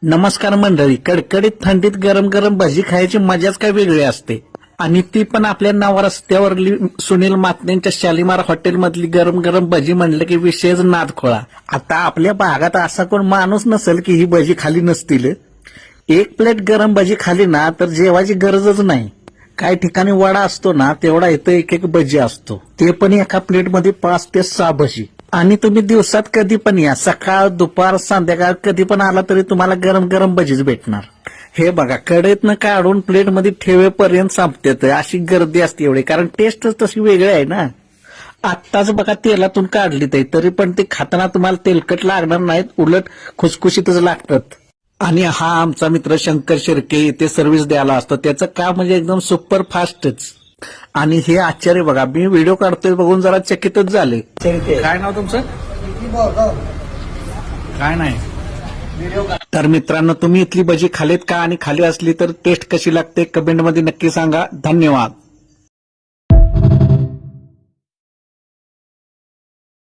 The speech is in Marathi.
नमस्कार मंडळी. कडकडीत थंडीत गरम गरम भजी खायची मजाच काय वेगळी असते. आणि ती पण आपल्या नवा रस्त्यावरली सुनील मात्रेंच्या शालिमार हॉटेल मधली गरम गरम भजी म्हणलं की विषयच नादखोळा. आता आपल्या भागात असा कोण माणूस नसेल की ही भजी खाली नसतील. एक प्लेट गरम भजी खाली ना तर जेवायची गरजच नाही. काही ठिकाणी वडा असतो ना तेवढा इथं एक एक भजी असतो, ते पण एका प्लेटमध्ये 5 ते 6 भजी. आणि तुम्ही दिवसात कधी पण या, सकाळ दुपार संध्याकाळ कधी पण आला तरी तुम्हाला गरम गरम भजीच भेटणार. हे बघा, कढईतनं काढून प्लेटमध्ये ठेवेपर्यंत संपते. अशी गर्दी असते एवढी, कारण टेस्टच तशी वेगळी आहे ना. आत्ताच बघा तेलातून काढली तरी पण ते खाताना तुम्हाला तेलकट लागणार नाहीत, उलट खुसखुशीतच लागतात. आणि हा आमचा मित्र शंकर शिर्के इथे सर्व्हिस द्यायला असतो. त्याचं काम म्हणजे एकदम सुपर फास्टच. आणि हे आश्चर्य बघा, मी व्हिडिओ काढतोय बघून जरा चकितच झाले. काय नाव तुमचं? काय नाही. तर मित्रांनो, तुम्ही इथली भजी खालीत का, आणि खाली असली तर टेस्ट कशी लागते कमेंटमध्ये नक्की सांगा. धन्यवाद.